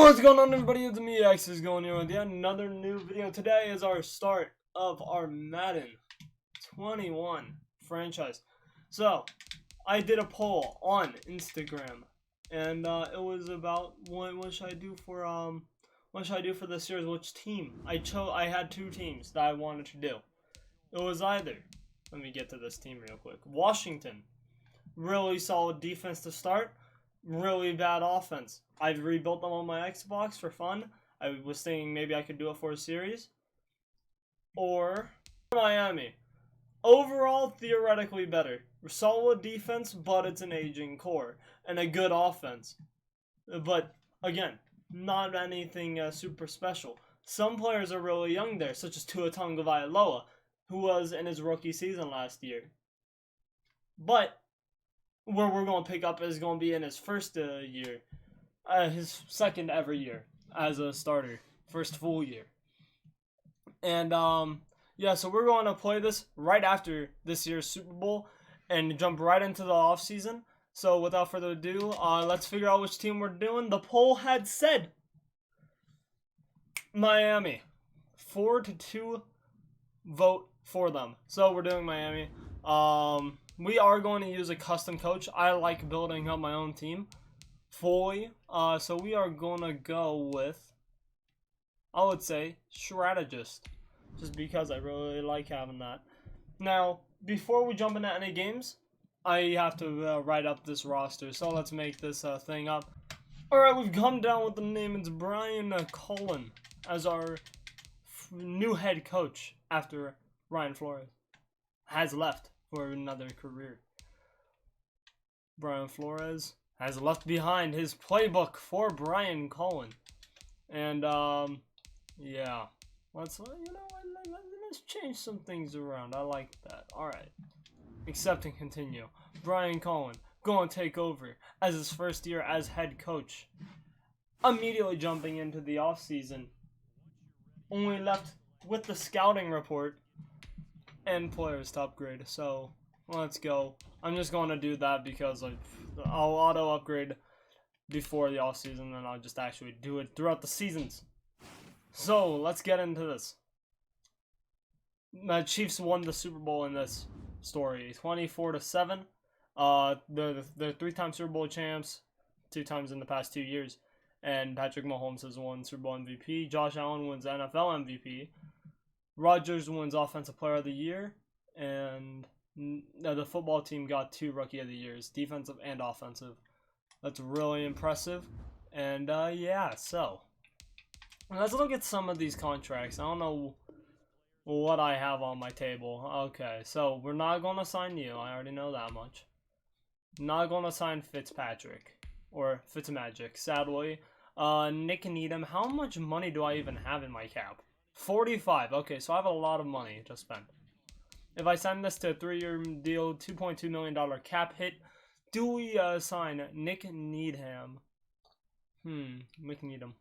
What's going on, everybody? It's me, X is going here with yet another new video. Today is our start of our Madden 21 franchise. So, I did a poll on Instagram, and it was about what should I do for this series? Which team? I had two teams that I wanted to do. It was either, let me get to this team real quick. Washington, really solid defense to start. Really bad offense. I've rebuilt them on my Xbox for fun. I was thinking maybe I could do it for a series. Or Miami. Overall, theoretically better. Solid defense, but it's an aging core. And a good offense. But, again, not anything super special. Some players are really young there, such as Tua Tagovailoa, who was in his rookie season last year. But where we're going to pick up is going to be in his first year. His second ever year as a starter. First full year. And, yeah, so we're going to play this right after this year's Super Bowl and jump right into the offseason. So, without further ado, let's figure out which team we're doing. The poll had said Miami. 4-2 vote for them. So, we're doing Miami. We are going to use a custom coach. I like building up my own team fully. So we are going to go with, I would say, strategist. Just because I really like having that. Now, before we jump into any games, I have to write up this roster. So let's make this thing up. Alright, we've come down with the name. It's Brian Cullen as our new head coach after Ryan Flores has left for another career. Brian Flores has left behind his playbook for Brian Cullen. And, yeah. Let's change some things around. I like that. Alright. Accept and continue. Brian Cullen going to take over as his first year as head coach. Immediately jumping into the offseason. Only left with the scouting report and players to upgrade. So let's go. I'm just going to do that because I'll auto upgrade before the off season, and I'll just actually do it throughout the seasons. So let's get into this. The Chiefs won the Super Bowl in this story, 24-7. They're three-time Super Bowl champs, 2 times in the past 2 years, and Patrick Mahomes has won Super Bowl MVP. Josh Allen wins NFL MVP. Rodgers wins Offensive Player of the Year, and the football team got 2 Rookie of the Years, defensive and offensive. That's really impressive. And, yeah, so let's look at some of these contracts. I don't know what I have on my table. Okay, so we're not going to sign you. I already know that much. Not going to sign Fitzpatrick or Fitzmagic, sadly. Nick Needham, how much money do I even have in my cap? 45. Okay, so I have a lot of money to spend. If I sign this to a 3-year deal, $2.2 million cap hit, do we sign Nick Needham? Nick Needham.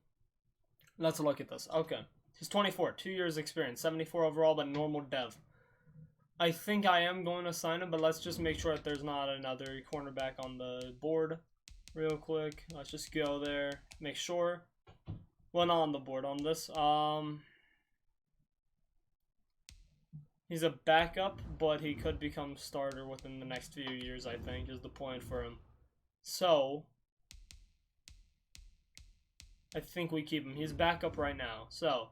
Let's look at this. Okay. He's 24, 2 years experience, 74 overall, but normal dev. I think I am going to sign him, but let's just make sure that there's not another cornerback on the board real quick. Let's just go there, make sure. Well, not on the board on this. He's a backup, but he could become starter within the next few years, I think, is the point for him. So, I think we keep him. He's backup right now. So,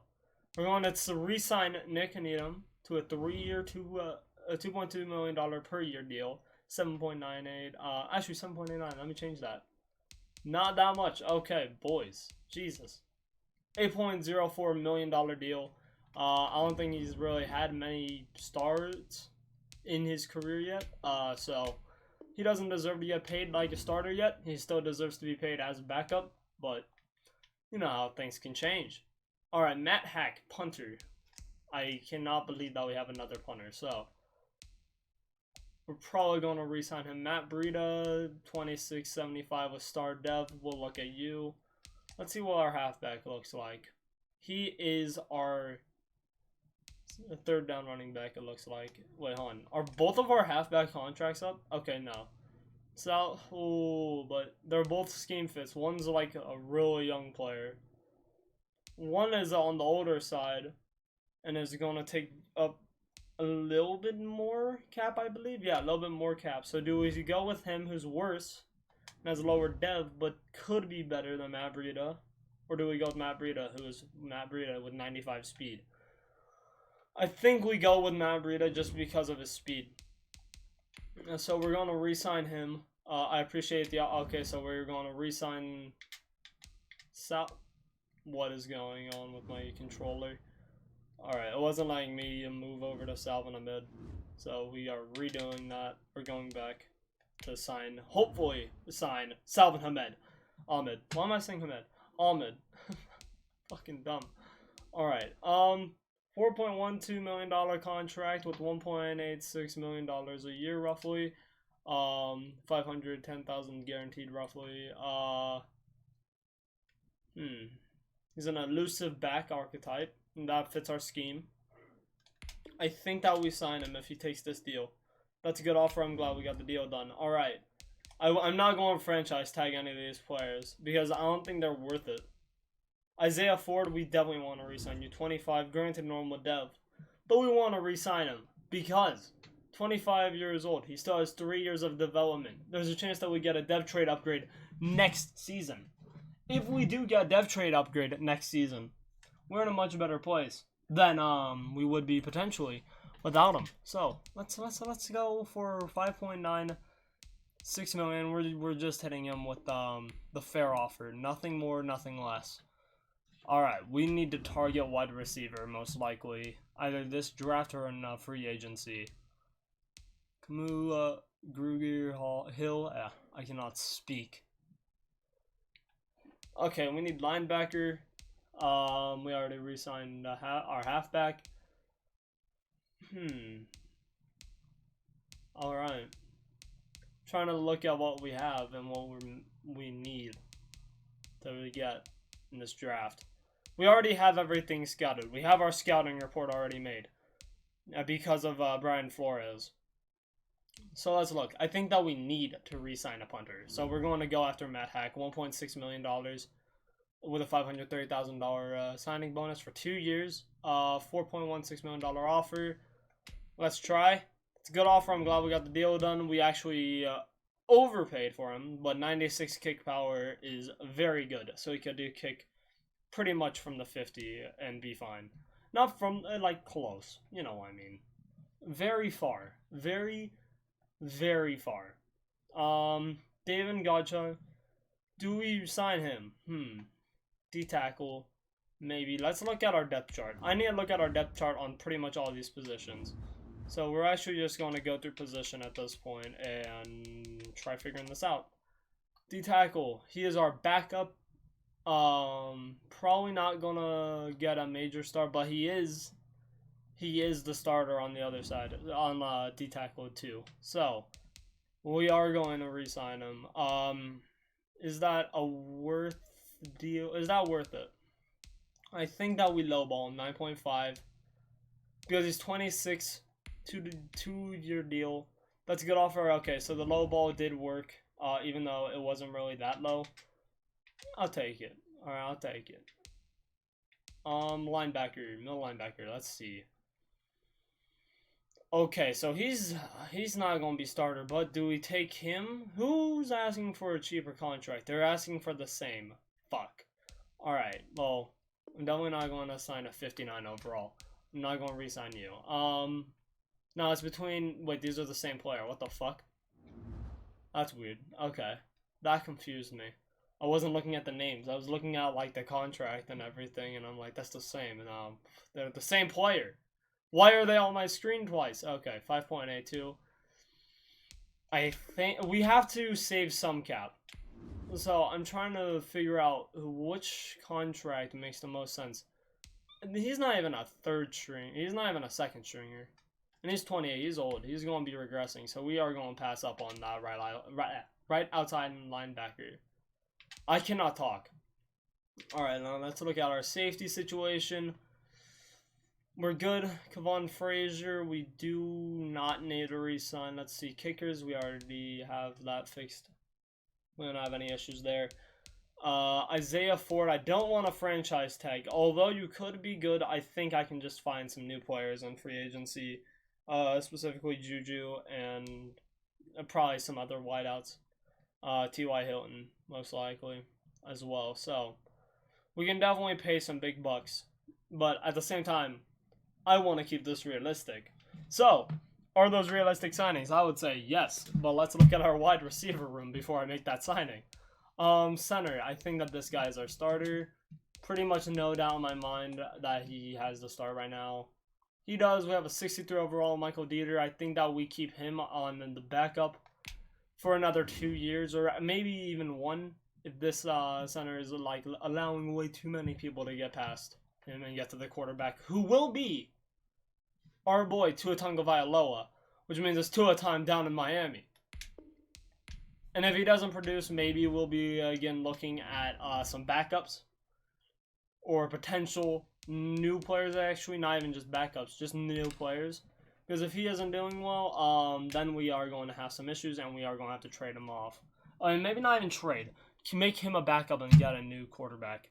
we're going to re-sign Nick Needham to a 3-year, $2.2 million per year deal. 7.98. Actually, 7.89. Let me change that. Not that much. Okay, boys. Jesus. $8.04 million deal. I don't think he's really had many starts in his career yet. So he doesn't deserve to get paid like a starter yet. He still deserves to be paid as a backup, but you know how things can change. Alright, Matt Hack, punter. I cannot believe that we have another punter, so we're probably going to re-sign him. Matt Breida, 26.75 with star dev. We'll look at you. Let's see what our halfback looks like. He is our 3rd down running back, it looks like. Wait, hold on. Are both of our halfback contracts up? Okay, no. So, oh, but they're both scheme fits. One's like a really young player. One is on the older side and is going to take up a little bit more cap, I believe. Yeah, a little bit more cap. So do we go with him, who's worse and has lower dev, but could be better than Matt Breida? Or do we go with Matt Breida, who is Matt Breida with 95 speed? I think we go with Matt Breida just because of his speed. So we're going to re-sign him. I appreciate the... Okay, so we're going to re-sign... What is going on with my controller? Alright, it wasn't letting me move over to Salvin Ahmed. So we are redoing that. We're going back to sign... Hopefully sign Salvin Ahmed. Ahmed. Why am I saying Ahmed? Ahmed. Fucking dumb. Alright, $4.12 million contract with $1.86 million a year roughly. 510,000 guaranteed roughly. He's an elusive back archetype, and that fits our scheme. I think that we sign him if he takes this deal. That's a good offer. I'm glad we got the deal done. Alright. I'm not going to franchise tag any of these players because I don't think they're worth it. Isaiah Ford, we definitely want to re-sign you. 25, granted normal dev. But we want to re-sign him because 25 years old. He still has 3 years of development. There's a chance that we get a dev trade upgrade next season. If we do get a dev trade upgrade next season, we're in a much better place than we would be potentially without him. So let's go for 5.96 million. We're just hitting him with the fair offer. Nothing more, nothing less. Alright, we need to target wide receiver, most likely. Either this draft or in free agency. Kamula, Gruger, Hill. I cannot speak. Okay, we need linebacker. We already re-signed our halfback. Alright. Trying to look at what we have and what we need to get in this draft. We already have everything scouted. We have our scouting report already made because of Brian Flores. So let's look. I think that we need to re-sign a punter. So we're going to go after Matt Hack, $1.6 million with a $530,000 signing bonus for 2 years. $4.16 million offer. Let's try. It's a good offer. I'm glad we got the deal done. We actually overpaid for him, but 96 kick power is very good. So he could do kick pretty much from the 50 and be fine. Not from, like, close. You know what I mean. Very far. Very, very far. David Godwin. Do we sign him? D-tackle. Maybe. Let's look at our depth chart. I need to look at our depth chart on pretty much all these positions. So we're actually just going to go through position at this point and try figuring this out. D-tackle. He is our backup. Probably not gonna get a major start, but he is the starter on the other side on D-tackle too. So we are going to re-sign him. Is that a worth deal? Is that worth it? I think that we lowball him 9.5 because he's 26, 2-year deal. That's a good offer. Okay, so the lowball did work, even though it wasn't really that low. I'll take it. Alright, I'll take it. Linebacker, middle linebacker, let's see. Okay, so he's not going to be starter, but do we take him? Who's asking for a cheaper contract? They're asking for the same. Fuck. Alright, well, I'm definitely not going to sign a 59 overall. I'm not going to re-sign you. No, it's between... Wait, these are the same player. What the fuck? That's weird. Okay. That confused me. I wasn't looking at the names. I was looking at, like, the contract and everything, and I'm like, that's the same. And they're the same player. Why are they on my screen twice? Okay, 5.82. I think we have to save some cap. So I'm trying to figure out which contract makes the most sense. He's not even a third string. He's not even a second stringer. And he's 28. He's old. He's going to be regressing. So we are going to pass up on that right outside linebacker. I cannot talk. Alright, now let's look at our safety situation. We're good. Kevon Frazier, we do not need to re-sign. Let's see, kickers, we already have that fixed. We don't have any issues there. Isaiah Ford, I don't want a franchise tag. Although you could be good, I think I can just find some new players in free agency. Specifically Juju and probably some other wideouts. T.Y. Hilton, most likely, as well. So, we can definitely pay some big bucks. But at the same time, I want to keep this realistic. So, are those realistic signings? I would say yes. But let's look at our wide receiver room before I make that signing. Center, I think that this guy is our starter. Pretty much no doubt in my mind that he has the start right now. He does. We have a 63 overall Michael Dieter. I think that we keep him on the backup for another 2 years, or maybe even 1, if this center is like allowing way too many people to get past him and get to the quarterback, who will be our boy Tua Tagovailoa, which means it's Tua time down in Miami. And if he doesn't produce, maybe we'll be again looking at some backups or potential new players, actually, not even just backups, just new players. Because if he isn't doing well, then we are going to have some issues and we are going to have to trade him off. I mean, maybe not even trade. Make him a backup and get a new quarterback.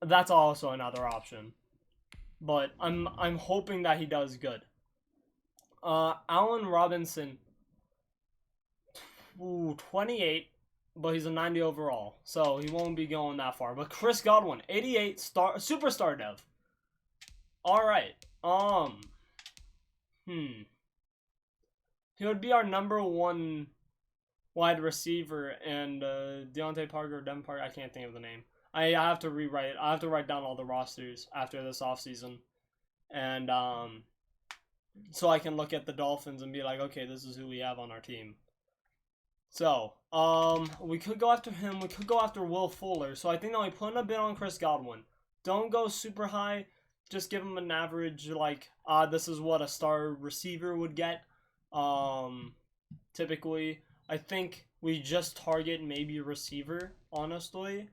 That's also another option. But I'm hoping that he does good. Allen Robinson, 28, but he's a 90 overall, so he won't be going that far. But Chris Godwin, 88, superstar dev. All right. He would be our number 1 wide receiver, and Deontay Parker, Devin Parker, I can't think of the name. I have to rewrite it. I have to write down all the rosters after this offseason. And so I can look at the Dolphins and be like, okay, this is who we have on our team. So, we could go after him. We could go after Will Fuller. So I think that we put in a bid on Chris Godwin. Don't go super high. Just give him an average, like, this is what a star receiver would get. Typically, I think we just target maybe receiver, honestly.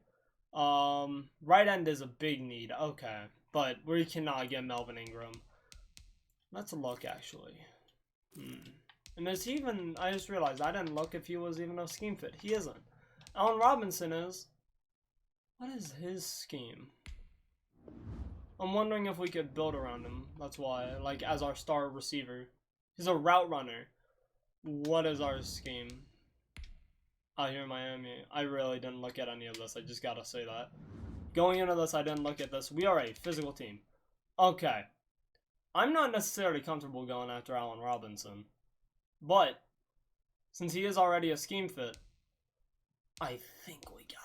Right end is a big need. Okay. But we cannot get Melvin Ingram. Let's look, actually. And is he even... I just realized I didn't look if he was even a scheme fit. He isn't. Allen Robinson is... What is his scheme? I'm wondering if we could build around him. That's why. Like, as our star receiver. He's a route runner. What is our scheme? Out here in Miami. I really didn't look at any of this. I just gotta say that. Going into this, I didn't look at this. We are a physical team. Okay. I'm not necessarily comfortable going after Allen Robinson. But, since he is already a scheme fit, I think we gotta.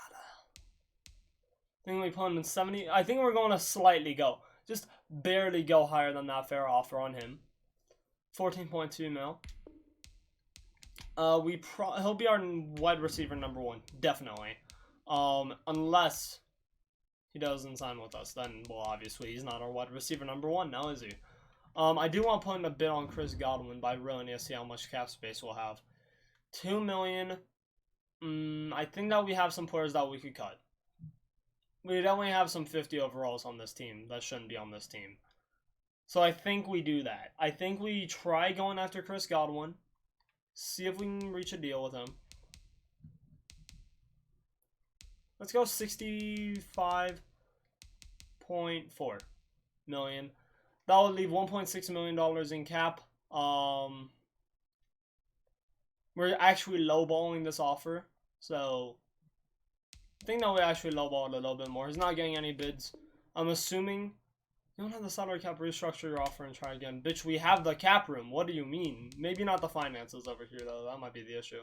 I think we put him in 70. I think we're going to slightly go. Just barely go higher than that fair offer on him. 14.2 mil. He'll be our wide receiver number 1. Definitely. Unless he doesn't sign with us. Then, well, obviously, he's not our wide receiver number 1 now, is he? I do want to put in a bid on Chris Godwin, but I really need to see how much cap space we'll have. $2 million. I think that we have some players that we could cut. We definitely have some 50 overalls on this team that shouldn't be on this team. So I think we do that. I think we try going after Chris Godwin. See if we can reach a deal with him. Let's go 65.4 million. That would leave $1.6 million in cap. We're actually lowballing this offer. So, I think that we actually lowballed a little bit more. He's not getting any bids. I'm assuming you don't have the salary cap. Restructure your offer and try again. Bitch, we have the cap room. What do you mean? Maybe not the finances over here, though. That might be the issue.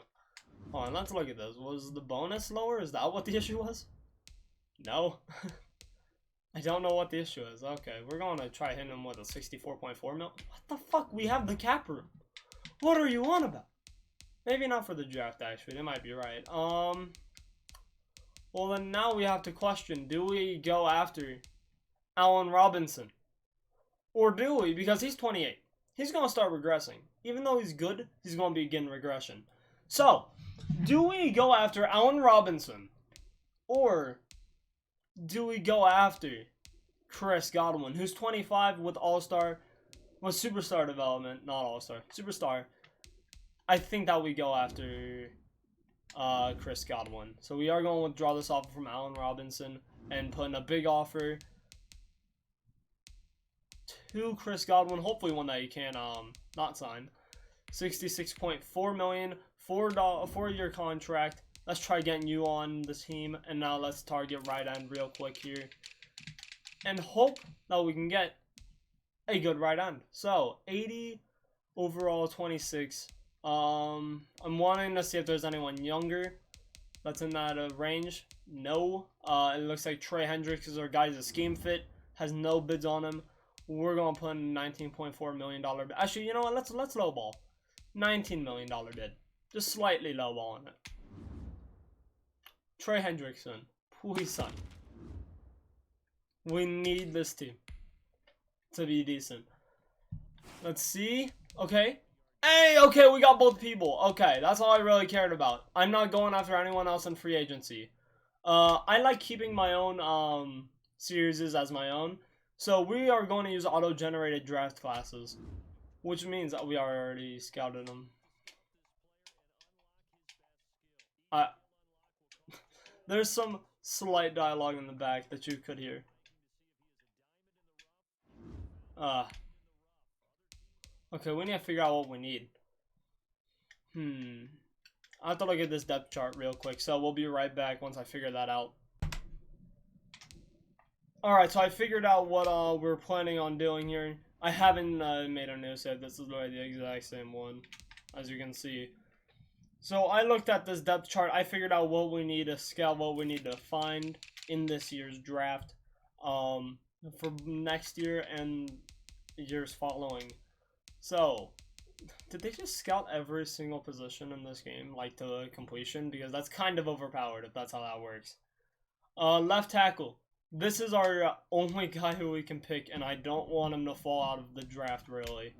Hold on, let's look at this. Was the bonus lower? Is that what the issue was? No. I don't know what the issue is. Okay, we're going to try hitting him with a 64.4 mil. What the fuck? We have the cap room. What are you on about? Maybe not for the draft, actually. They might be right. Well, then now we have to question, do we go after Allen Robinson? Or do we? Because he's 28. He's going to start regressing. Even though he's good, he's going to begin regression. So, do we go after Allen Robinson? Or do we go after Chris Godwin, who's 25 with All-Star, with Superstar development, not All-Star, Superstar. I think that we go after Chris Godwin. So we are going to withdraw this offer from Allen Robinson and put in a big offer to Chris Godwin, hopefully one that he can not sign. $66.4 million, 4-year contract. Let's try getting you on the team, and now let's target right end real quick here and hope that we can get a good right end. So 80 overall, 26. I'm wanting to see if there's anyone younger that's in that range. No. It looks like Trey Hendricks is our guy. He's a scheme fit, has no bids on him. We're gonna put in $19.4 million. Actually, you know what? Let's lowball. $19 million bid. Just slightly lowball on it. Trey Hendrickson. Please, son. We need this team to be decent. Let's see. Okay. Hey, okay, we got both people. Okay, that's all I really cared about. I'm not going after anyone else in free agency. I like keeping my own series as my own. So we are going to use auto-generated draft classes, which means that we already scouted them. There's some slight dialogue in the back that you could hear. Okay, we need to figure out what we need. I have to look at this depth chart real quick, so we'll be right back once I figure that out. Alright, so I figured out what we're planning on doing here. I haven't made a new set. This is the exact same one, as you can see. So I looked at this depth chart. I figured out what we need to scout, what we need to find in this year's draft for next year and years following. So, did they just scout every single position in this game, like to completion? Because that's kind of overpowered if that's how that works. Left tackle. This is our only guy who we can pick, and I don't want him to fall out of the draft, really.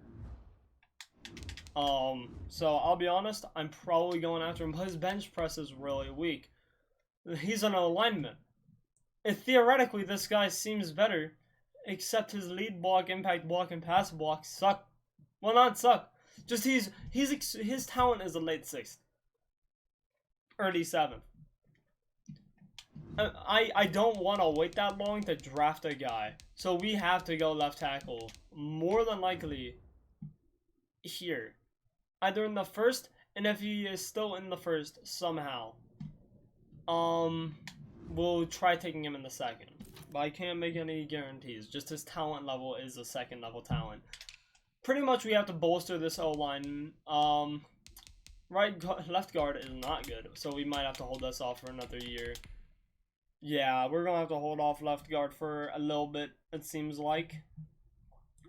So I'll be honest, I'm probably going after him, but his bench press is really weak. He's an alignment. Theoretically, this guy seems better, except his lead block, impact block, and pass block suck. Well, not suck. Just his talent is a late 6th. Early 7th. I don't want to wait that long to draft a guy. So we have to go left tackle. More than likely here. Either in the first, and if he is still in the first somehow, we'll try taking him in the second. But I can't make any guarantees. Just his talent level is a 2nd level talent. Pretty much we have to bolster this O-line. Left guard is not good, so we might have to hold this off for another year. Yeah, we're gonna have to hold off left guard for a little bit, it seems like.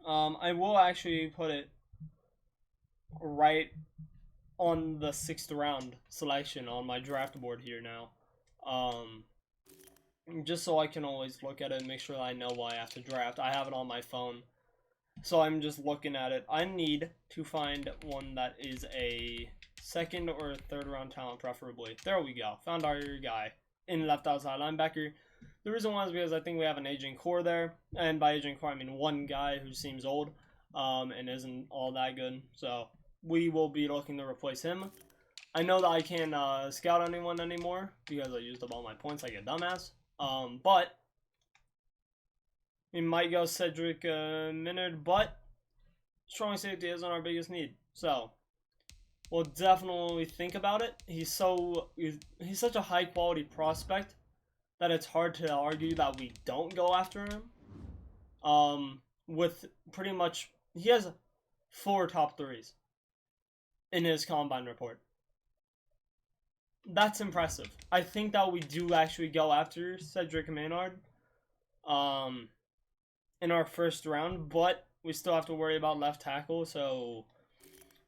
I will actually put it right on the 6th round selection on my draft board here now. Just so I can always look at it and make sure that I know what I have to draft. I have it on my phone, so I'm just looking at it. I need to find one that is a 2nd or 3rd round talent, preferably. There we go. Found our guy in left outside linebacker. The reason why is because I think we have an aging core there, and by aging core I mean one guy who seems old and isn't all that good, so we will be looking to replace him. I know that I can't scout anyone anymore because I used up all my points like a dumbass, but we might go Cedric Minard, but strong safety isn't our biggest need, so we'll definitely think about it. He's such a high quality prospect that it's hard to argue that we don't go after him. With pretty much, he has 4 top 3s in his combine report. That's impressive. I think that we do actually go after Cedric Maynard in our 1st round, but we still have to worry about left tackle, so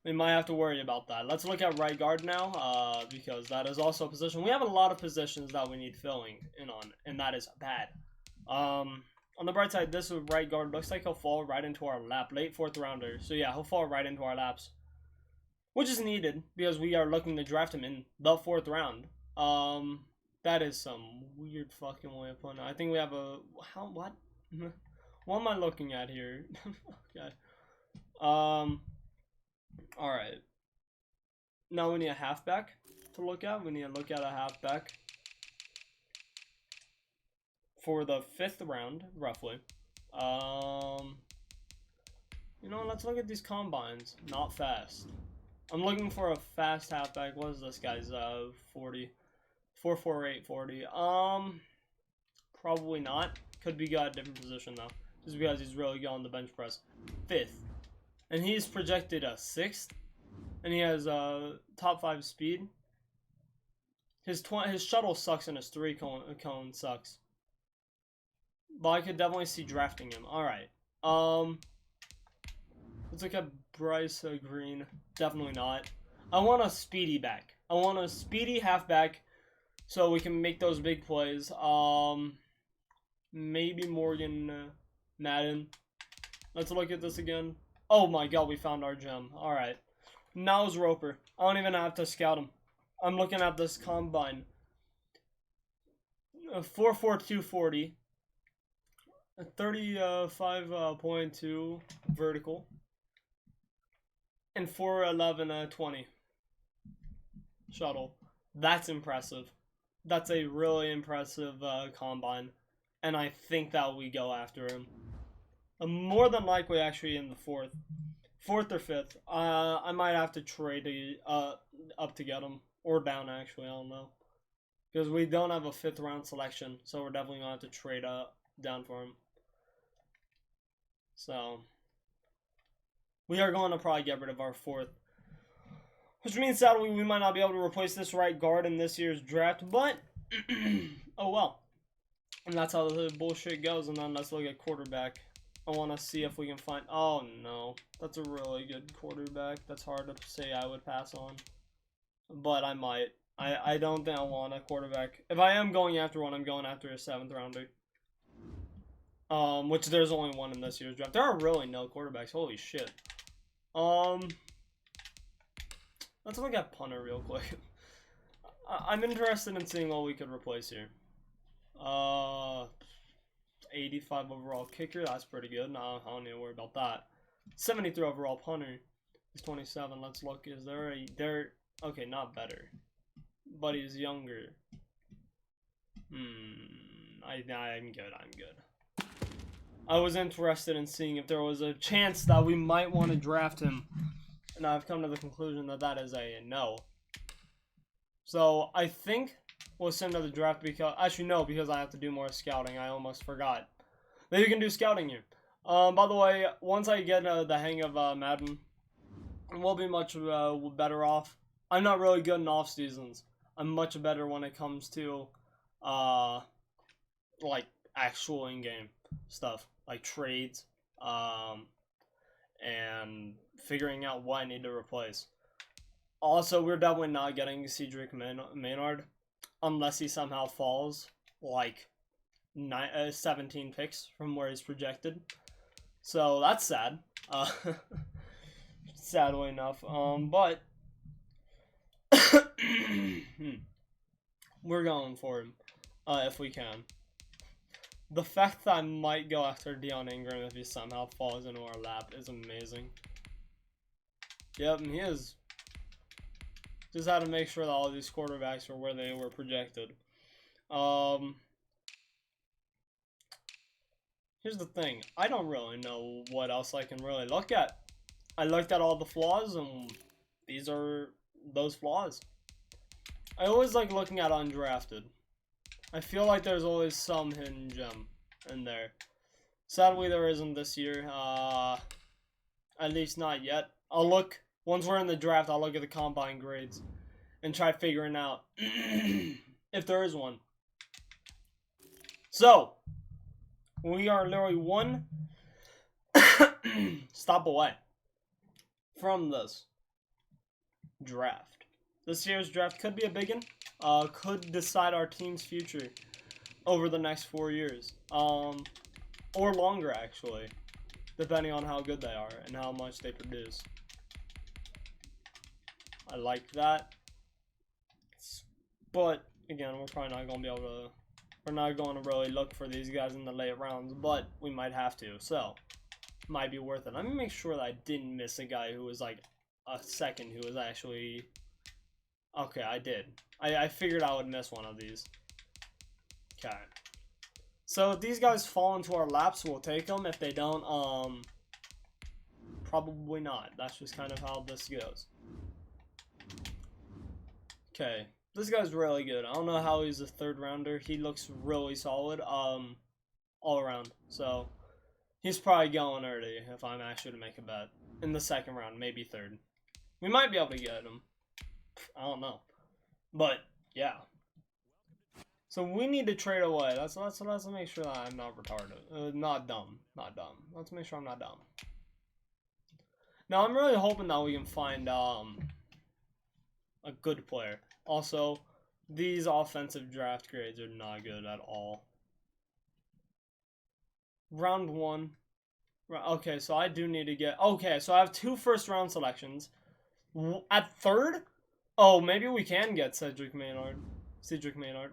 we might have to worry about that. Let's look at right guard now, because that is also a position. We have a lot of positions that we need filling in on, and that is bad. On the bright side, this right guard looks like he'll fall right into our lap. Late 4th rounder. So yeah, he'll fall right into our laps, which is needed because we are looking to draft him in the 4th round. That is some weird fucking way of putting it. I think we have a... what? What am I looking at here? Okay. Alright. Now we need a halfback to look at. We need to look at a halfback for the 5th round, roughly. You know, let's look at these combines. Not fast. I'm looking for a fast halfback. What is this guy's 40? 4.48 40. Probably not. Could be got a different position though. Just because he's really good on the bench press. 5th. And he's projected a 6th. And he has top 5 speed. His shuttle sucks and his 3 cone sucks. But I could definitely see drafting him. Alright. Let's look at Bryce Green. Definitely not. I want a speedy back. I want a speedy halfback so we can make those big plays. Maybe Morgan Madden. Let's look at this again. Oh my god, we found our gem. Alright. Now it's Roper. I don't even have to scout him. I'm looking at this combine. 4.42 40. 35.2 vertical. And 4.11 20 shuttle. That's impressive. That's a really impressive combine. And I think that we go after him. More than likely actually in the 4th or 5th. I might have to trade up to get him. Or down actually, I don't know. Because we don't have a 5th round selection. So we're definitely going to have to trade down for him. So we are going to probably get rid of our 4th. Which means sadly we might not be able to replace this right guard in this year's draft. But, oh well. And that's how the bullshit goes. And then let's look at quarterback. I want to see if we can find... Oh no. That's a really good quarterback. That's hard to say I would pass on. But I might. I don't think I want a quarterback. If I am going after one, I'm going after a 7th rounder. Which there's only one in this year's draft. There are really no quarterbacks. Holy shit. Let's look at punter real quick. I'm interested in seeing what we could replace here. 85 overall kicker. That's pretty good. No, I don't need to worry about that. 73 overall punter. He's 27. Let's look. Is there a... Okay, not better. But he's younger. I'm good. I'm good. I was interested in seeing if there was a chance that we might want to draft him. And I've come to the conclusion that that is a no. So, I think we'll send to the draft because... Actually, no, because I have to do more scouting. I almost forgot that you can do scouting here. By the way, once I get the hang of Madden, we'll be much better off. I'm not really good in off seasons. I'm much better when it comes to like actual in-game stuff, like trades, and figuring out what I need to replace. Also, we're definitely not getting Cedric Maynard unless he somehow falls like 17 picks from where he's projected. So that's sad. Sadly enough. But we're going for him if we can. The fact that I might go after Dion Ingram if he somehow falls into our lap is amazing. Yep, he is. Just had to make sure that all these quarterbacks were where they were projected. Here's the thing. I don't really know what else I can really look at. I looked at all the flaws, and these are those flaws. I always like looking at undrafted. I feel like there's always some hidden gem in there. Sadly, there isn't this year. At least not yet. I'll look, once we're in the draft, I'll look at the combine grades and try figuring out if there is one. So, we are literally one stop away from this draft. This year's draft could be a big one. Could decide our team's future over the next 4 years. Or longer, actually. Depending on how good they are and how much they produce. I like that. But, again, we're probably not going to be able to We're not going to really look for these guys in the late rounds, but we might have to. So, might be worth it. Let me make sure that I didn't miss a guy who was like a second who was actually... Okay, I did. I figured I would miss one of these. Okay. So if these guys fall into our laps, we'll take them. If they don't, probably not. That's just kind of how this goes. Okay. This guy's really good. I don't know how he's a third rounder. He looks really solid, all around. So he's probably going early if I'm actually to make a bet. In the second round, maybe third. We might be able to get him. I don't know. But yeah. So we need to trade away. Let's make sure that I'm not retarded. Not dumb. Not dumb. Let's make sure I'm not dumb. Now I'm really hoping that we can find a good player. Also, these offensive draft grades are not good at all. Round 1. Okay, so I do need to get... Okay, so I have 2 first-round selections. At third? Oh, maybe we can get Cedric Maynard.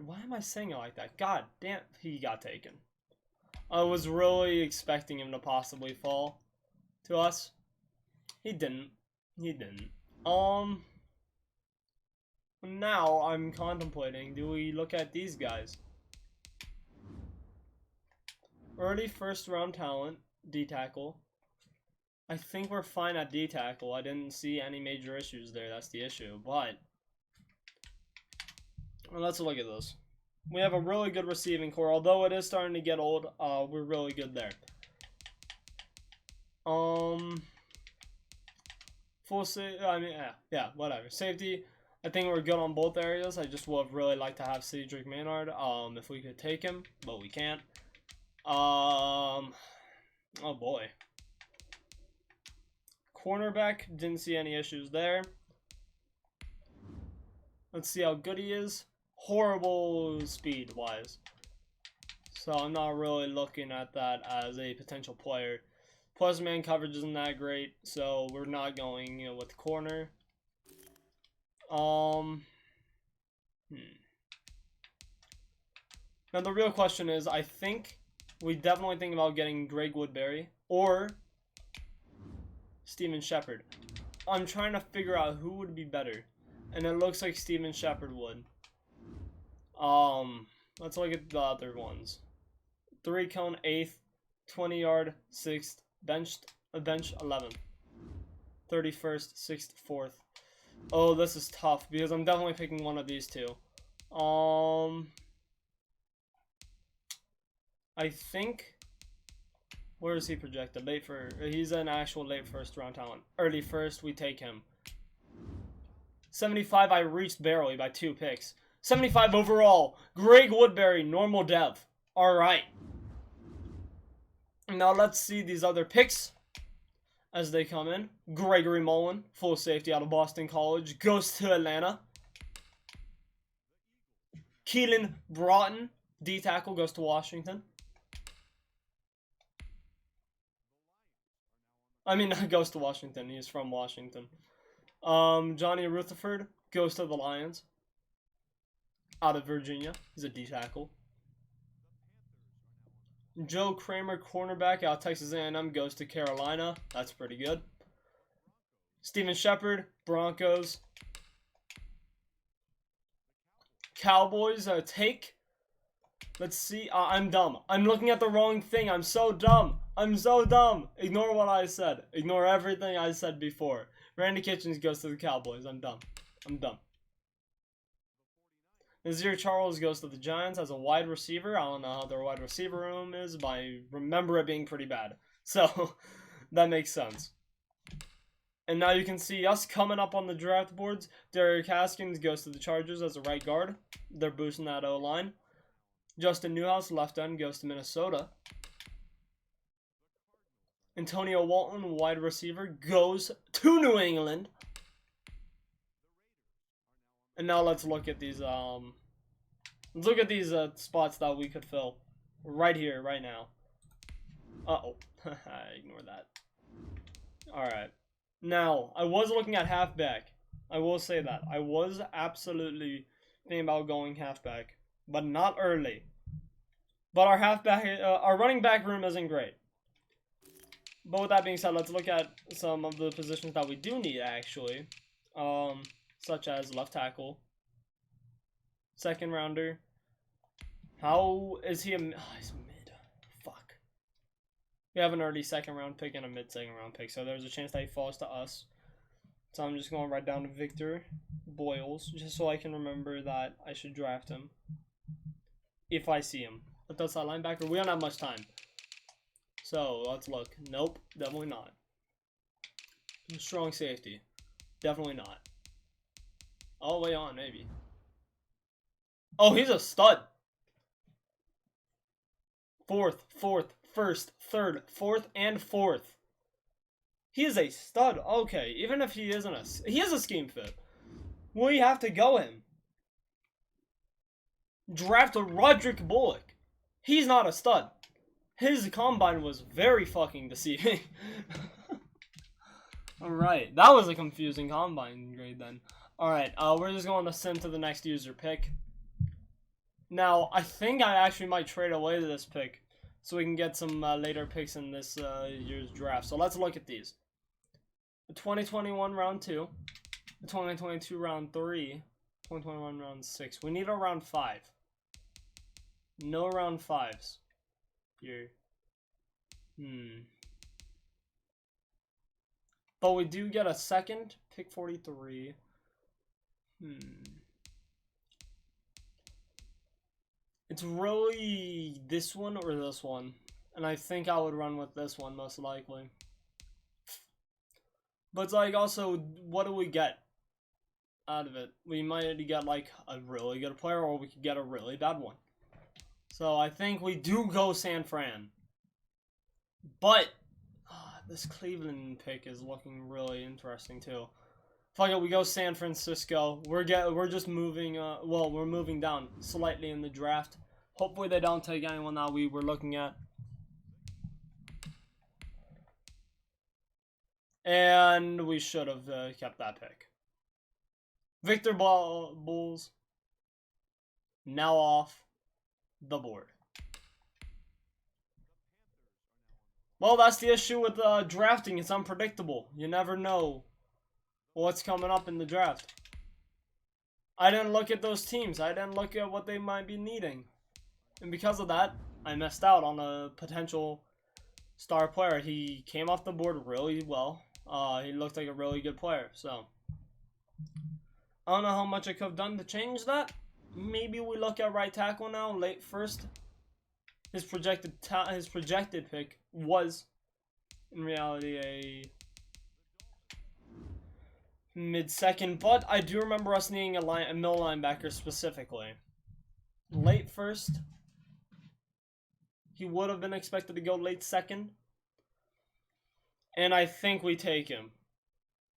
Why am I saying it like that? God damn, he got taken. I was really expecting him to possibly fall to us. He didn't. Now I'm contemplating, do we look at these guys? Early first round talent, D-tackle. I think we're fine at D-tackle. I didn't see any major issues there. That's the issue. But well, let's look at this. We have a really good receiving core. Although it is starting to get old, we're really good there. Yeah, whatever. Safety, I think we're good on both areas. I just would have really liked to have Cedric Maynard, if we could take him, but we can't. Oh boy. Cornerback, didn't see any issues there. Let's see how good he is. Horrible speed-wise. So I'm not really looking at that as a potential player. Plus man coverage isn't that great, so we're not going, with corner. Now the real question is, I think we definitely think about getting Greg Woodbury or Steven Shepard. I'm trying to figure out who would be better, and it looks like Steven Shepard would. Let's look at the other ones. 3-cone 8th, 20-yard 6th, bench 11th, 31st, 6th, 4th. Oh, this is tough because I'm definitely picking one of these two. I think. Where is he projected? He's an actual late first round talent. Early first, we take him. 75, I reached barely by 2 picks. 75 overall. Greg Woodbury, normal dev. Alright. Now let's see these other picks as they come in. Gregory Mullen, full safety out of Boston College, goes to Atlanta. Keelan Broughton, D-tackle, goes to Washington. I mean, not goes to Washington. He's from Washington. Johnny Rutherford goes to the Lions. Out of Virginia. He's a D-tackle. Joe Kramer, cornerback, out of Texas A&M, goes to Carolina. That's pretty good. Steven Shepard, Broncos. Cowboys, take. Let's see. I'm dumb. I'm looking at the wrong thing. I'm so dumb. Ignore what I said. Ignore everything I said before. Randy Kitchens goes to the Cowboys. I'm dumb. Nazir Charles goes to the Giants as a wide receiver. I don't know how their wide receiver room is, but I remember it being pretty bad. So, that makes sense. And now you can see us coming up on the draft boards. Derek Haskins goes to the Chargers as a right guard. They're boosting that O-line. Justin Newhouse, left end, goes to Minnesota. Antonio Walton, wide receiver, goes to New England. And now let's look at these spots that we could fill right here, right now. Uh-oh. Ignore that. Alright. Now, I was looking at halfback. I will say that. I was absolutely thinking about going halfback, but not early. But our running back room isn't great. But with that being said, let's look at some of the positions that we do need, actually. Such as left tackle. Second rounder. How is he he's mid. Fuck. We have an early second round pick and a mid second round pick, so there's a chance that he falls to us. So I'm just going to write down Victor Boyles, just so I can remember that I should draft him. If I see him. But that's our linebacker. We don't have much time. So, let's look. Nope, definitely not. Strong safety. Definitely not. All the way on, maybe. Oh, he's a stud. Fourth, first, third, fourth, and fourth. He is a stud. Okay, even if he isn't he is a scheme fit. We have to go him. Draft a Roderick Bullock. He's not a stud. His combine was very fucking deceiving. Alright, that was a confusing combine grade then. Alright, we're just going to send to the next user pick. Now, I think I actually might trade away this pick so we can get some later picks in this year's draft. So let's look at these. The 2021 round 2, the 2022 round 3, 2021 round 6. We need a round 5. No round 5s here. But we do get a second, pick 43. It's really this one or this one. And I think I would run with this one most likely. But it's like also, what do we get out of it? We might get like a really good player or we could get a really bad one. So I think we do go San Fran. But this Cleveland pick is looking really interesting too. Fuck it, we go San Francisco. We're just moving. Well, we're moving down slightly in the draft. Hopefully they don't take anyone that we were looking at. And we should have kept that pick. Victor Bulls now off the board. Well, that's the issue with drafting. It's unpredictable. You never know what's coming up in the draft. I didn't look at those teams. I didn't look at what they might be needing. And because of that, I missed out on a potential star player. He came off the board really well. He looked like a really good player. So, I don't know how much I could have done to change that. Maybe we look at right tackle now, late first. His projected pick was, in reality, a mid-second, but I do remember us needing a middle linebacker specifically. Late first. He would have been expected to go late second. And I think we take him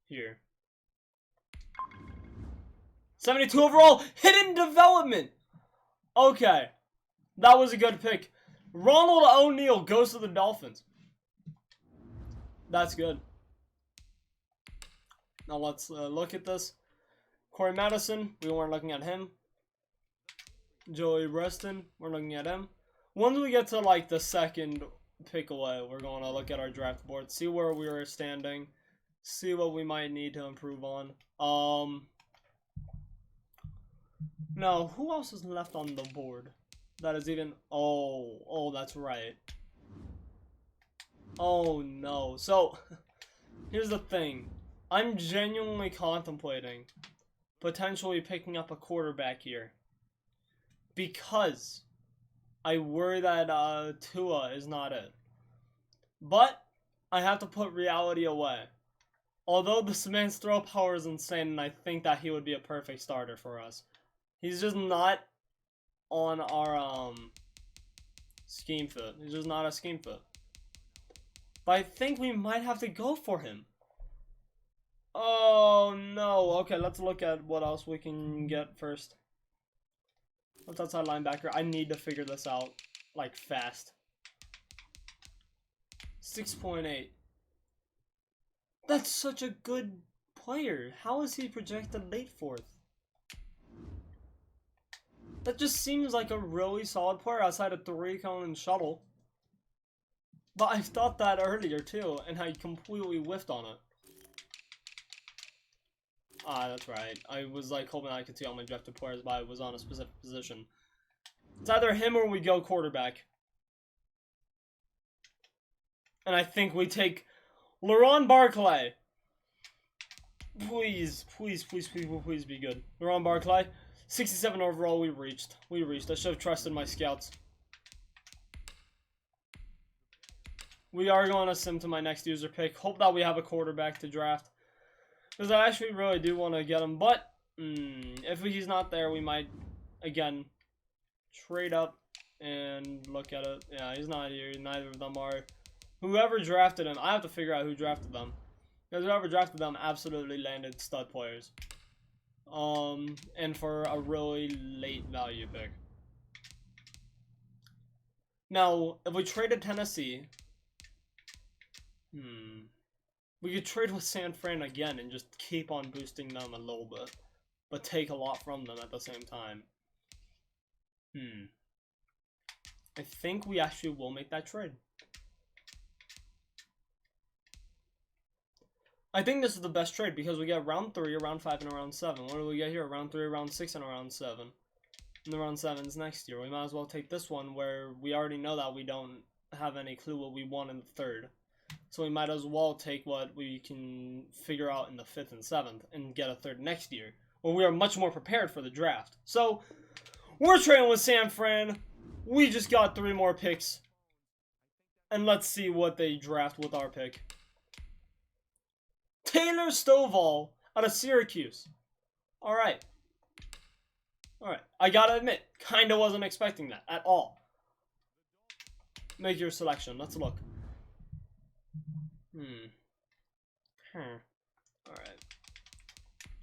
here. 72 overall, hidden development. Okay, that was a good pick. Ronald O'Neal goes to the Dolphins. That's good. Now let's look at this. Corey Madison, we weren't looking at him. Joey Reston, we're looking at him. Once we get to like the second pick away, we're going to look at our draft board, see where we are standing, see what we might need to improve on. Now, who else is left on the board? That is even... Oh, that's right. Oh, no. So, here's the thing. I'm genuinely contemplating potentially picking up a quarterback here. Because I worry that Tua is not it. But, I have to put reality away. Although this man's throw power is insane, and I think that he would be a perfect starter for us. He's just not on our scheme fit. He's just not a scheme fit. But I think we might have to go for him. Oh no. Okay, let's look at what else we can get first. What's outside linebacker? I need to figure this out like fast. 6.8. That's such a good player. How is he projected late fourth? That just seems like a really solid player outside of three cone and shuttle. But I thought that earlier too, and I completely whiffed on it. Ah, that's right. I was like hoping I could see all my drafted players, but I was on a specific position. It's either him or we go quarterback. And I think we take Leron Barclay. Please, please, please, please, please be good. Leron Barclay. 67 overall, we reached. I should have trusted my scouts. We are going to sim to my next user pick. Hope that we have a quarterback to draft. Because I actually really do want to get him. But, if he's not there, we might, again, trade up and look at it. Yeah, he's not here. Neither of them are. Whoever drafted him, I have to figure out who drafted them. Because whoever drafted them absolutely landed stud players. And for a really late value pick. Now, if we traded Tennessee, we could trade with San Fran again and just keep on boosting them a little bit, but take a lot from them at the same time. I think we actually will make that trade. I think this is the best trade because we get round 3, round 5, and round 7. What do we get here? Round 3, round 6, and round 7. And the round 7's next year. We might as well take this one where we already know that we don't have any clue what we want in the 3rd. So we might as well take what we can figure out in the 5th and 7th and get a 3rd next year, where we are much more prepared for the draft. So, we're trading with San Fran. We just got 3 more picks. And let's see what they draft with our pick. Taylor Stovall out of Syracuse. Alright. Alright. I gotta admit, kinda wasn't expecting that at all. Make your selection. Let's look. Alright.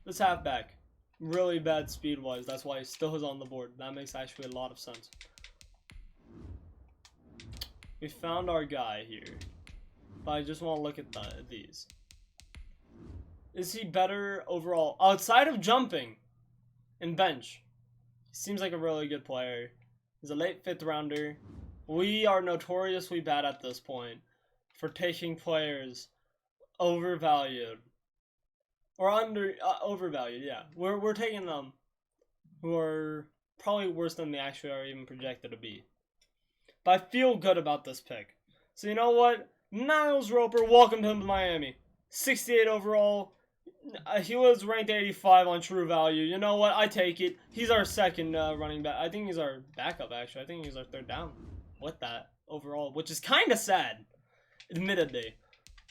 This halfback. Really bad speed-wise. That's why he still is on the board. That makes actually a lot of sense. We found our guy here. But I just want to look at these. Is he better overall? Outside of jumping and bench. He seems like a really good player. He's a late 5th rounder. We are notoriously bad at this point for taking players overvalued. Or overvalued, yeah. We're taking them who are probably worse than they actually are even projected to be. But I feel good about this pick. So you know what? Niles Roper, welcome to Miami. 68 overall. He was ranked 85 on true value. You know what? I take it. He's our 2nd running back. I think he's our backup, actually. I think he's our 3rd down with that overall, which is kind of sad, admittedly.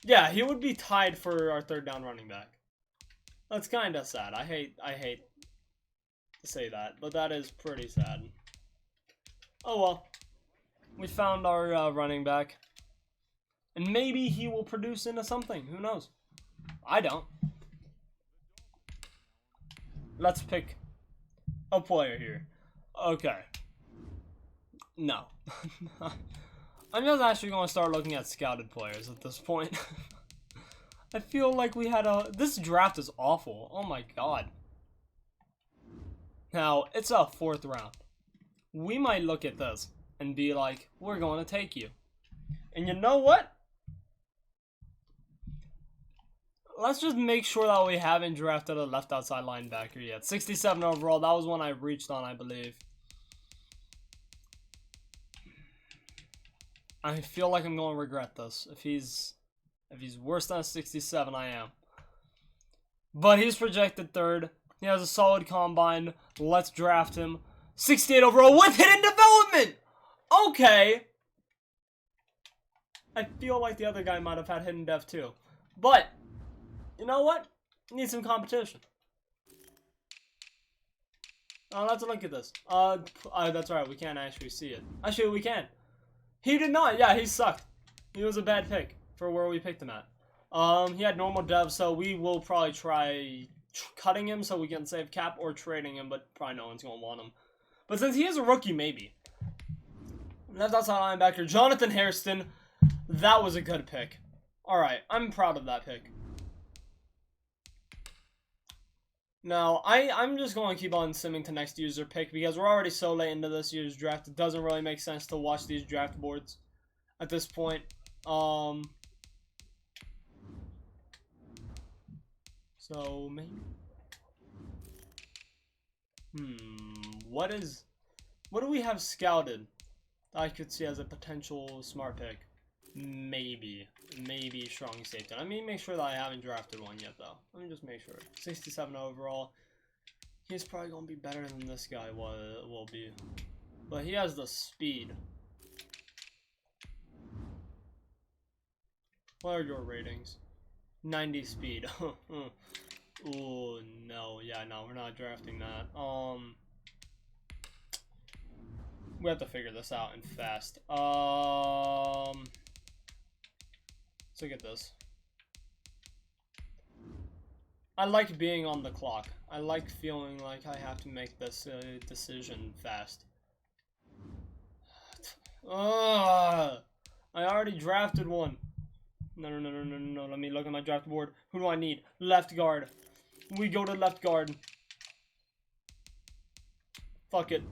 Yeah, he would be tied for our 3rd down running back. That's kind of sad. I hate to say that, but that is pretty sad. Oh well. We found our running back. And maybe he will produce into something. Who knows? I don't. Let's pick a player here. Okay. No. I'm just actually going to start looking at scouted players at this point. I feel like we had this draft is awful. Oh my god. Now, it's a 4th round. We might look at this and be like, we're going to take you. And you know what? Let's just make sure that we haven't drafted a left outside linebacker yet. 67 overall. That was one I reached on, I believe. I feel like I'm going to regret this. If he's worse than a 67, I am. But he's projected 3rd. He has a solid combine. Let's draft him. 68 overall with hidden development! Okay. I feel like the other guy might have had hidden dev too. But you know what? Need some competition. Let's look at this. That's right. We can't actually see it. Actually, we can. He did not. Yeah, he sucked. He was a bad pick for where we picked him at. He had normal dev, so we will probably try cutting him so we can save cap or trading him, but probably no one's going to want him. But since he is a rookie, maybe. Left outside linebacker, Jonathan Hairston. That was a good pick. Alright, I'm proud of that pick. Now, I'm just going to keep on simming to next user pick because we're already so late into this year's draft. It doesn't really make sense to watch these draft boards at this point. So, maybe... What do we have scouted that I could see as a potential smart pick? Maybe strong safety. Let me make sure that I haven't drafted one yet, though. Let me just make sure. 67 overall. He's probably gonna be better than this guy will be, but he has the speed. What are your ratings? 90 speed. Oh no, yeah, no, we're not drafting that. We have to figure this out and fast. Let's look at this. I like being on the clock. I like feeling like I have to make this decision fast. I already drafted one. No. Let me look at my draft board. Who do I need? Left guard. We go to left guard. Fuck it.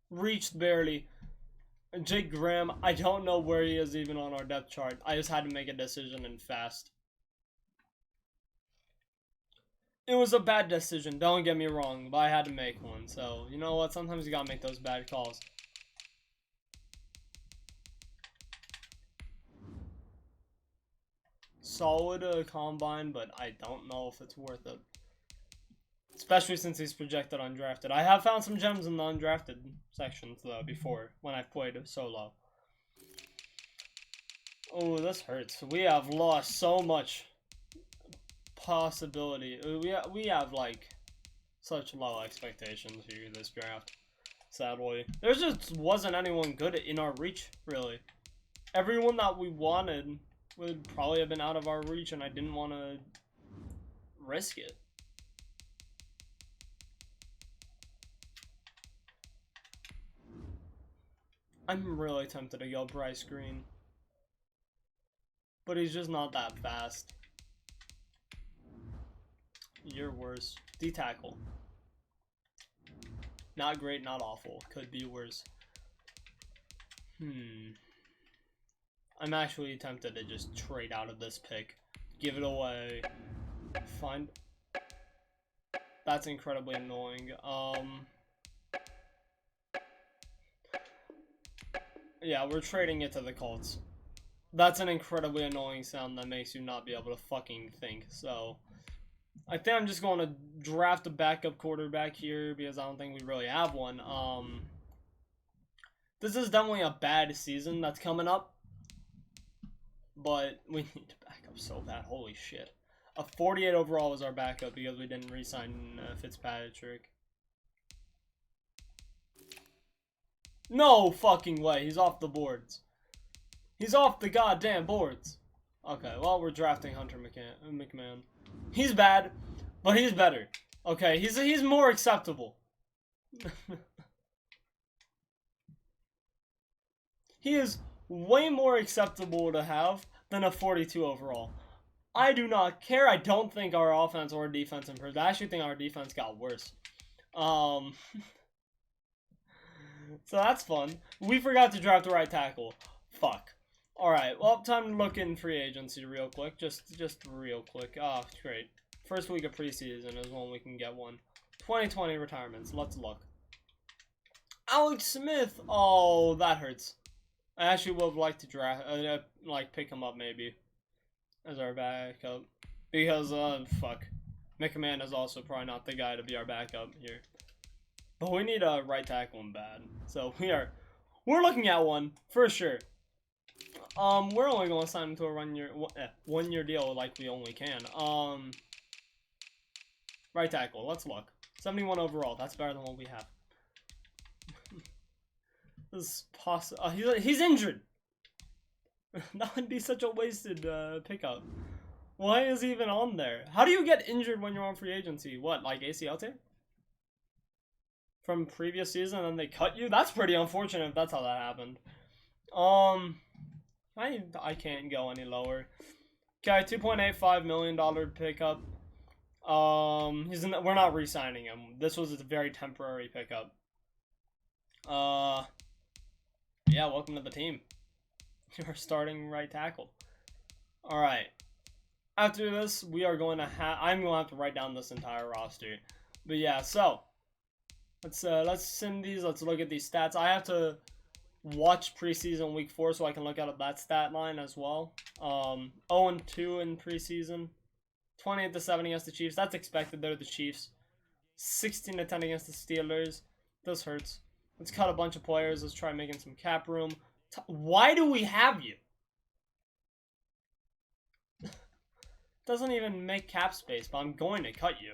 Reached barely. Jake Graham, I don't know where he is even on our depth chart. I just had to make a decision and fast. It was a bad decision, don't get me wrong, but I had to make one. So, you know what? Sometimes you gotta make those bad calls. Solid combine, but I don't know if it's worth it. Especially since he's projected undrafted. I have found some gems in the undrafted sections, though, before, when I've played solo. Oh, this hurts. We have lost so much possibility. We have, like, such low expectations here this draft, sadly. There just wasn't anyone good in our reach, really. Everyone that we wanted would probably have been out of our reach, and I didn't want to risk it. I'm really tempted to go Bryce Green, but he's just not that fast. You're worse. D-tackle. Not great, not awful. Could be worse. I'm actually tempted to just trade out of this pick. Give it away. Find... That's incredibly annoying. Yeah, we're trading it to the Colts. That's an incredibly annoying sound that makes you not be able to fucking think. So, I think I'm just going to draft a backup quarterback here because I don't think we really have one. This is definitely a bad season that's coming up, but we need a backup so bad. Holy shit. A 48 overall was our backup because we didn't re-sign Fitzpatrick. No fucking way. He's off the boards. He's off the goddamn boards. Okay, well, we're drafting Hunter McMahon. He's bad, but he's better. Okay, he's more acceptable. He is way more acceptable to have than a 42 overall. I do not care. I don't think our offense or defense improved. I actually think our defense got worse. So that's fun. We forgot to draft the right tackle. Fuck. Alright, well, time to look in free agency real quick. Just real quick. Oh, great. First week of preseason is when we can get one. 2020 retirements. Let's look. Alex Smith. Oh, that hurts. I actually would have liked to draft, pick him up maybe as our backup. Because, fuck. McMahon is also probably not the guy to be our backup here. But we need a right tackle and bad. So we're looking at one for sure. We're only going to sign him to a one-year deal like we only can. Right tackle. Let's look. 71 overall. That's better than what we have. This is possible. He's injured. That would be such a wasted pickup. Why is he even on there? How do you get injured when you're on free agency? What, like ACL tear? From previous season and they cut you? That's pretty unfortunate if that's how that happened. I can't go any lower. Okay, $2.85 million pickup. We're not re-signing him. This was a very temporary pickup. Yeah, welcome to the team. You're starting right tackle. All right. After this, we are going to I'm going to have to write down this entire roster. But yeah, so let's sim these. Let's look at these stats. I have to watch preseason week 4 so I can look at that stat line as well. 0-2 in preseason. 20-7 against the Chiefs. That's expected. They're the Chiefs. 16-10 against the Steelers. This hurts. Let's cut a bunch of players. Let's try making some cap room. Why do we have you? Doesn't even make cap space, but I'm going to cut you.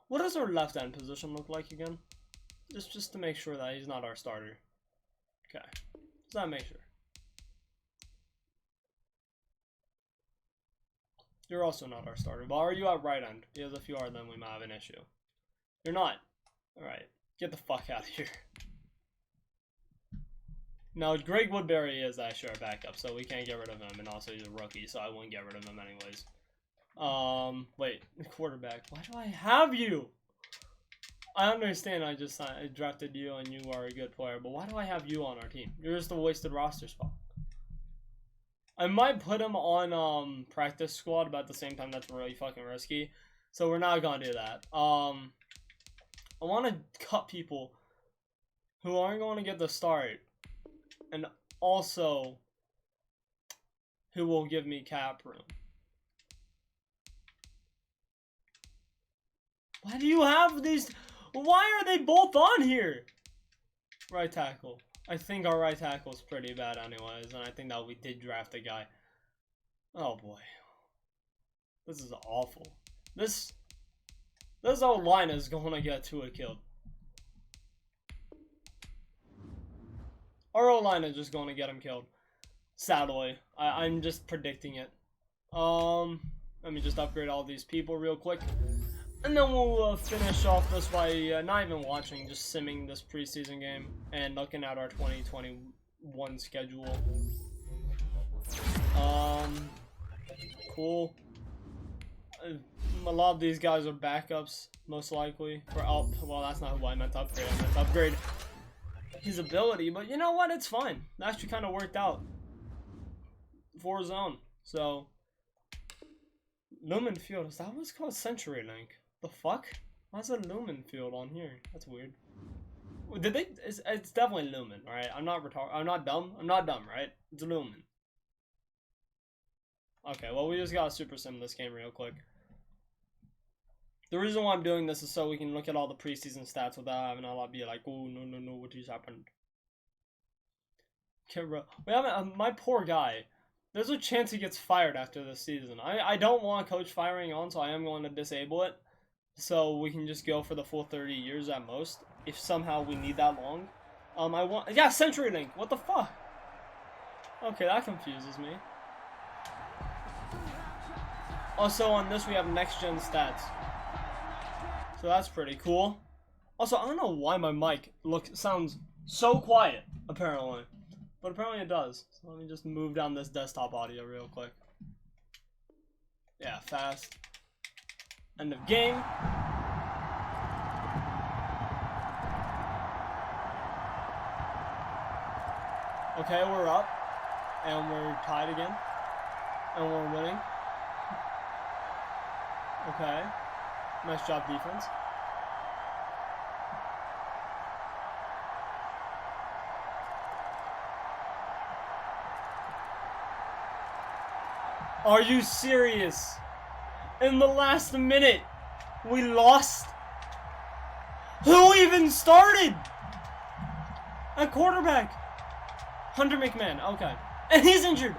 What does our left end position look like again? Just to make sure that he's not our starter. Okay. Just that make sure. You're also not our starter. But are you at right end? Because if you are, then we might have an issue. You're not. Alright. Get the fuck out of here. Now, Greg Woodbury is actually our backup, so we can't get rid of him. And also, he's a rookie, so I won't get rid of him anyways. Wait. Quarterback. Why do I have you? I understand I drafted you and you are a good player, but why do I have you on our team? You're just a wasted roster spot. I might put him on practice squad, but at the same time that's really fucking risky. So we're not gonna do that. I want to cut people who aren't going to get the start, and also who will give me cap room. Why do you have these? Why are they both on here? Right tackle. I think our right tackle is pretty bad anyways, and I think that we did draft a guy. Oh boy. This is awful. This O-line is going to get Tua killed. Our O-line is just going to get him killed. Sadly. I'm just predicting it. Let me just upgrade all these people real quick. And then we'll finish off this by not even watching, just simming this preseason game and looking at our 2021 schedule. Cool. A lot of these guys are backups, most likely. Well, that's not who I meant to upgrade. I meant to upgrade his ability, but you know what? It's fine. It actually kind of worked out for zone. So, Lumen Field, is that what's called CenturyLink? The fuck? Why's a Lumen Field on here? That's weird. Did they? It's definitely Lumen, right? I'm not retarded. I'm not dumb. I'm not dumb, right? It's Lumen. Okay, well, we just gotta super sim this game real quick. The reason why I'm doing this is so we can look at all the preseason stats without having a lot be like, oh, no, what just happened? Okay, bro. We haven't, my poor guy. There's a chance he gets fired after this season. I don't want coach firing on, so I am going to disable it. So we can just go for the full 30 years at most, if somehow we need that long. Yeah, CenturyLink. What the fuck? Okay, that confuses me. Also, on this, we have next-gen stats. So that's pretty cool. Also, I don't know why my mic sounds so quiet, apparently. But apparently it does. So let me just move down this desktop audio real quick. Yeah, fast. End of game. Okay, we're up. And we're tied again. And we're winning. Okay. Nice job, defense. Are you serious? In the last minute, we lost? Who even started? At quarterback? Hunter McMahon, okay. And he's injured.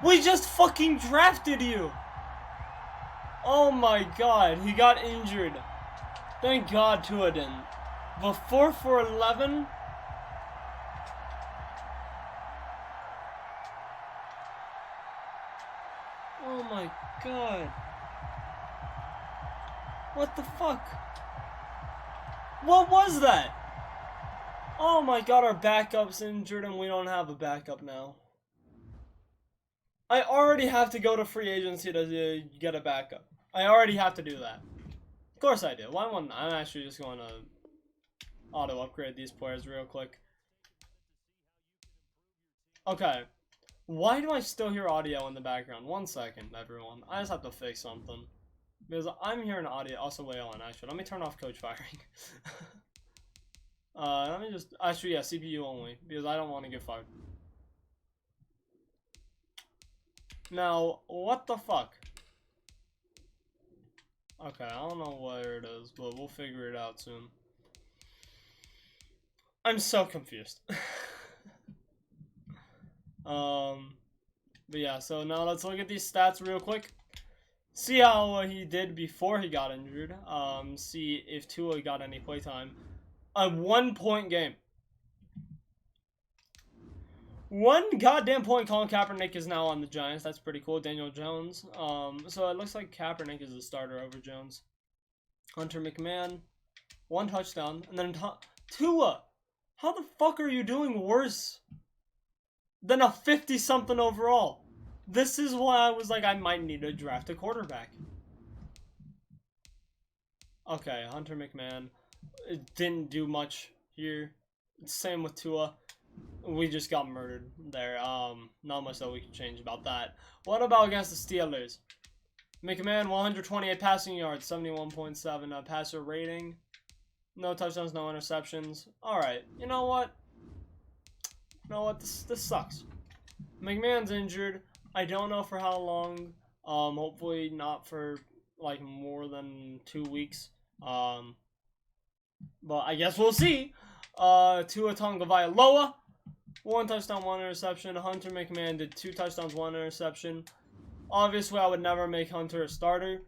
We just fucking drafted you. Oh my god, he got injured. Thank God Tua didn't. But 4 for 11? Oh my god. What the fuck? What was that? Oh my god, our backup's injured and we don't have a backup now. I already have to go to free agency to get a backup. I already have to do that. Of course I do. Why wouldn't I? I'm actually just going to auto upgrade these players real quick. Okay. Why do I still hear audio in the background? 1 second, everyone. I just have to fix something. Because I'm hearing audio. Also, wait on, actually. Let me turn off coach firing. Let me just... Actually, yeah, CPU only. Because I don't want to get fired. Now, what the fuck? Okay, I don't know where it is, but we'll figure it out soon. I'm so confused. But yeah, so now let's look at these stats real quick. See how he did before he got injured. See if Tua got any playtime. A 1-point game. 1 goddamn point. Colin Kaepernick is now on the Giants. That's pretty cool. Daniel Jones. So it looks like Kaepernick is the starter over Jones. Hunter McMahon. 1 touchdown. And then Tua. How the fuck are you doing worse than a 50-something overall? This is why I was like, I might need to draft a quarterback. Okay, Hunter McMahon. It didn't do much here. Same with Tua. We just got murdered there. Not much that we can change about that. What about against the Steelers? McMahon, 128 passing yards, 71.7 passer rating. No touchdowns, no interceptions. Alright, you know what? This sucks. McMahon's injured. I don't know for how long. Hopefully not for like more than 2 weeks. But I guess we'll see. Tua Tagovailoa, 1 touchdown, 1 interception. Hunter McMahon did 2 touchdowns, 1 interception. Obviously, I would never make Hunter a starter,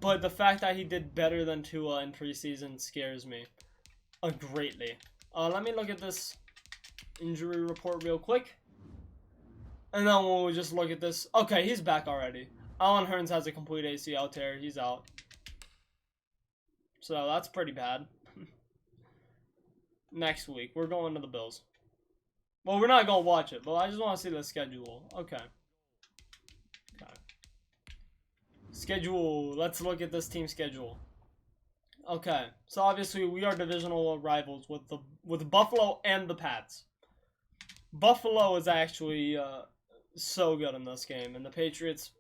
but the fact that he did better than Tua in preseason scares me greatly. Let me look at this injury report real quick, and then we'll just look at this. Okay, he's back already. Allen Hurns has a complete ACL tear. He's out. So that's pretty bad. Next week, we're going to the Bills. Well, we're not going to watch it, but I just want to see the schedule. Okay. Schedule. Let's look at this team schedule. Okay. So obviously we are divisional rivals with Buffalo and the Pats. Buffalo is actually so good in this game, and the Patriots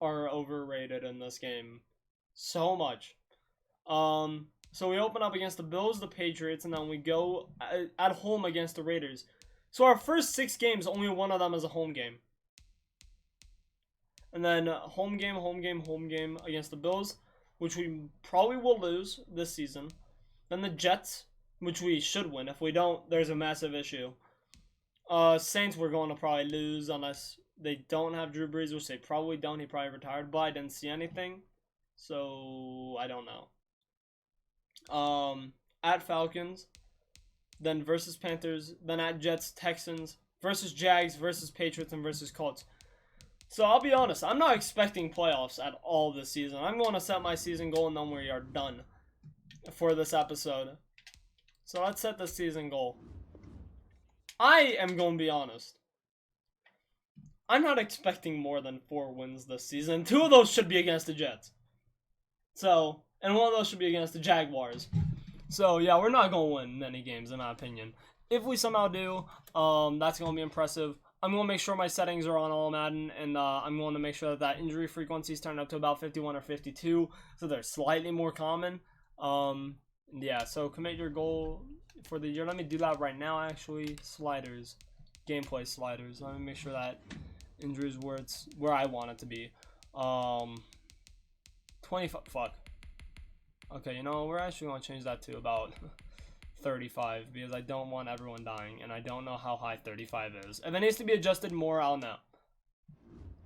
are overrated in this game so much. So we open up against the Bills, the Patriots, and then we go at home against the Raiders. So our first 6 games, only one of them is a home game. And then home game against the Bills, which we probably will lose this season. Then the Jets, which we should win. If we don't, there's a massive issue. Saints, we're going to probably lose unless they don't have Drew Brees, which they probably don't. He probably retired, but I didn't see anything. So, I don't know. At Falcons, then versus Panthers, then at Jets, Texans, versus Jags, versus Patriots, and versus Colts. So I'll be honest, I'm not expecting playoffs at all this season. I'm going to set my season goal and then we are done for this episode. So let's set the season goal. I am going to be honest. I'm not expecting more than 4 wins this season. 2 of those should be against the Jets. So, and 1 of those should be against the Jaguars. So, yeah, we're not going to win many games, in my opinion. If we somehow do, that's going to be impressive. I'm going to make sure my settings are on all Madden, and I'm going to make sure that injury frequency is turned up to about 51 or 52, so they're slightly more common. Yeah, so commit your goal for the year. Let me do that right now, actually. Sliders. Gameplay sliders. Let me make sure that injuries where I want it to be. 25. Fuck. Okay, you know, we're actually going to change that to about 35 because I don't want everyone dying, and I don't know how high 35 is. If it needs to be adjusted more, I'll know.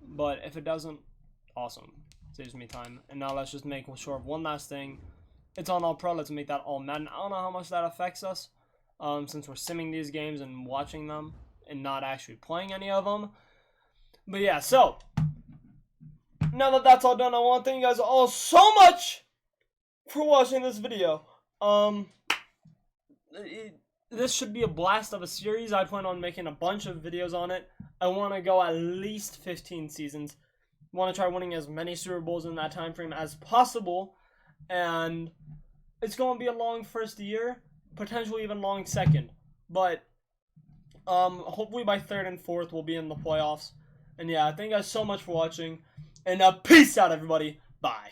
But if it doesn't, awesome. Saves me time. And now let's just make sure of one last thing. It's on All Pro. Let's make that All Madden. I don't know how much that affects us since we're simming these games and watching them and not actually playing any of them. But yeah, so now that that's all done, I want to thank you guys all so much for watching this video. this should be a blast of a series. I plan on making a bunch of videos on it. I want to go at least 15 seasons. I want to try winning as many Super Bowls in that time frame as possible. And it's going to be a long first year, potentially even long second. But hopefully by third and fourth we'll be in the playoffs. And yeah, thank you guys so much for watching. And peace out, everybody. Bye.